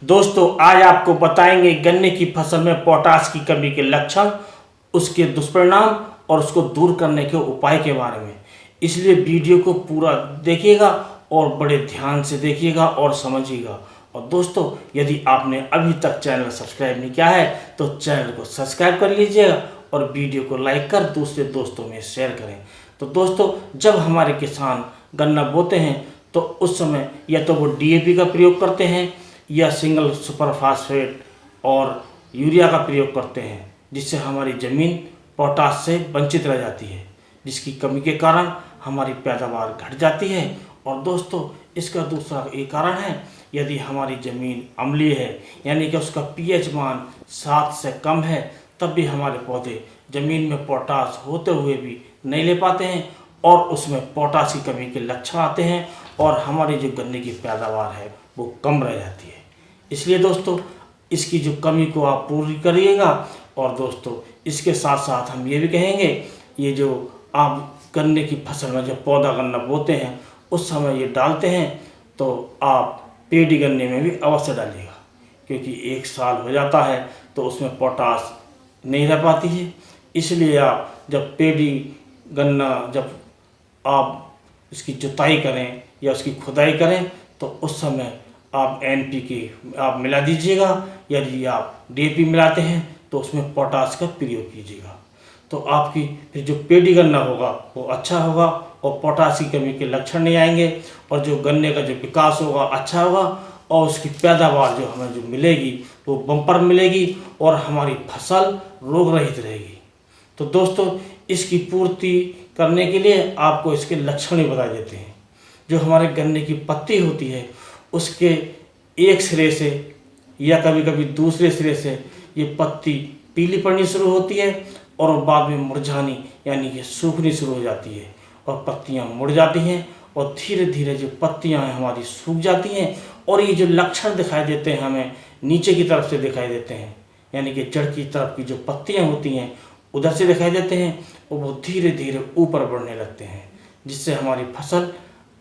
दोस्तों आज आपको बताएंगे गन्ने की फसल में पोटाश की कमी के लक्षण, उसके दुष्परिणाम और उसको दूर करने के उपाय के बारे में। इसलिए वीडियो को पूरा देखिएगा और बड़े ध्यान से देखिएगा और समझिएगा। और दोस्तों यदि आपने अभी तक चैनल सब्सक्राइब नहीं किया है तो चैनल को सब्सक्राइब कर लीजिएगा और वीडियो को लाइक कर दूसरे दोस्तों में शेयर करें। तो दोस्तों जब हमारे किसान गन्ना बोते हैं तो उस समय या तो वो डीएपी का प्रयोग करते हैं या सिंगल सुपर फास्फेट और यूरिया का प्रयोग करते हैं, जिससे हमारी ज़मीन पोटाश से वंचित रह जाती है, जिसकी कमी के कारण हमारी पैदावार घट जाती है। और दोस्तों इसका दूसरा एक कारण है, यदि हमारी ज़मीन अम्लीय है यानी कि उसका पीएच मान 7 से कम है, तब भी हमारे पौधे ज़मीन में पोटाश होते हुए भी नहीं ले पाते हैं और उसमें पोटाश की कमी के लक्षण आते हैं और हमारी जो गन्ने की पैदावार है वो कम रह जाती है। इसलिए दोस्तों इसकी जो कमी को आप पूरी करिएगा। और दोस्तों इसके साथ साथ हम ये भी कहेंगे, ये जो आप गन्ने की फसल में जब पौधा गन्ना बोते हैं उस समय ये डालते हैं तो आप पेडी गन्ने में भी अवश्य डालिएगा, क्योंकि 1 साल हो जाता है तो उसमें पोटाश नहीं रह पाती है। इसलिए आप जब पेडी गन्ना जब आप इसकी जुताई करें या उसकी खुदाई करें तो उस समय आप एनपीके आप मिला दीजिएगा। यदि आप डीएपी मिलाते हैं तो उसमें पोटाश का प्रयोग कीजिएगा, तो आपकी फिर जो पेडी गन्ना होगा वो अच्छा होगा और पोटाश की कमी के लक्षण नहीं आएंगे और जो गन्ने का जो विकास होगा अच्छा होगा और उसकी पैदावार जो हमें जो मिलेगी वो बम्पर मिलेगी और हमारी फसल रोग रहित रहेगी। तो दोस्तों इसकी पूर्ति करने के लिए आपको इसके लक्षण ही बता देते हैं। जो हमारे गन्ने की पत्ती होती है उसके एक सिरे से या कभी कभी दूसरे सिरे से ये पत्ती पीली पड़नी शुरू होती है और बाद में मुरझानी यानी कि सूखनी शुरू हो जाती है और पत्तियां मुड़ जाती हैं और धीरे धीरे जो पत्तियां हैं हमारी सूख जाती हैं। और ये जो लक्षण दिखाई देते हैं हमें नीचे की तरफ से दिखाई देते हैं, यानी कि जड़ की तरफ की जो पत्तियां होती हैं उधर से दिखाई देते हैं और वो धीरे धीरे ऊपर बढ़ने लगते हैं, जिससे हमारी फसल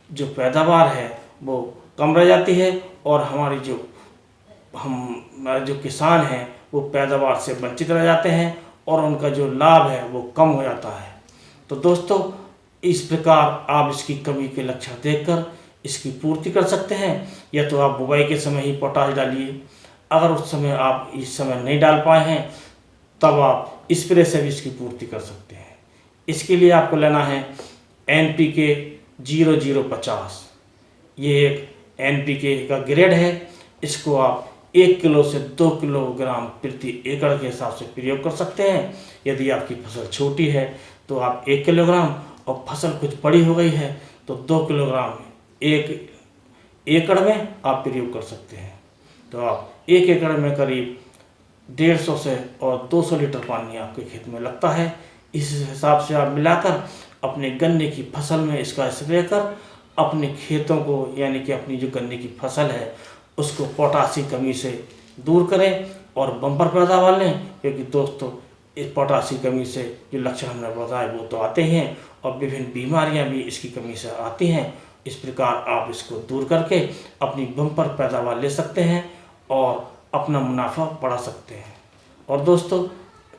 जो पैदावार है वो कम रह जाती है और हमारी जो किसान हैं वो पैदावार से वंचित रह जाते हैं और उनका जो लाभ है वो कम हो जाता है। तो दोस्तों इस प्रकार आप इसकी कमी के लक्षण देखकर इसकी पूर्ति कर सकते हैं। या तो आप बुवाई के समय ही पोटाश डालिए, अगर उस समय आप इस समय नहीं डाल पाए हैं तब आप स्प्रे से भी इसकी पूर्ति कर सकते हैं। इसके लिए आपको लेना है NPK 0050। ये एक NPK का ग्रेड है। इसको आप 1 किलो से 2 किलोग्राम प्रति एकड़ के हिसाब से प्रयोग कर सकते हैं। यदि आपकी फसल छोटी है तो आप 1 किलोग्राम और फसल कुछ बड़ी हो गई है तो 2 किलोग्राम 1 एकड़ में आप प्रयोग कर सकते हैं। तो आप 1 एकड़ में करीब 150 से और 200 लीटर पानी आपके खेत में लगता है। इस हिसाब से आप मिलाकर अपने गन्ने की फसल में इसका स्प्रे कर अपने खेतों को यानी कि अपनी जो गन्ने की फसल है उसको पोटाश की कमी से दूर करें और बम्पर पैदावार लें। क्योंकि दोस्तों इस पोटाश की कमी से जो लक्षण हमने बताए वो तो आते हैं और विभिन्न बीमारियां भी इसकी कमी से आती हैं। इस प्रकार आप इसको दूर करके अपनी बम्पर पैदावार ले सकते हैं और अपना मुनाफा बढ़ा सकते हैं। और दोस्तों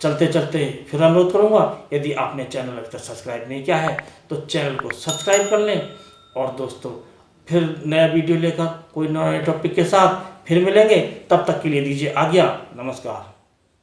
चलते चलते फिर अनुरोध करूँगा, यदि आपने चैनल अभी तक सब्सक्राइब नहीं किया है तो चैनल को सब्सक्राइब कर लें। और दोस्तों फिर नया वीडियो लेकर कोई नए टॉपिक के साथ फिर मिलेंगे, तब तक के लिए दीजिए आज्ञा। नमस्कार।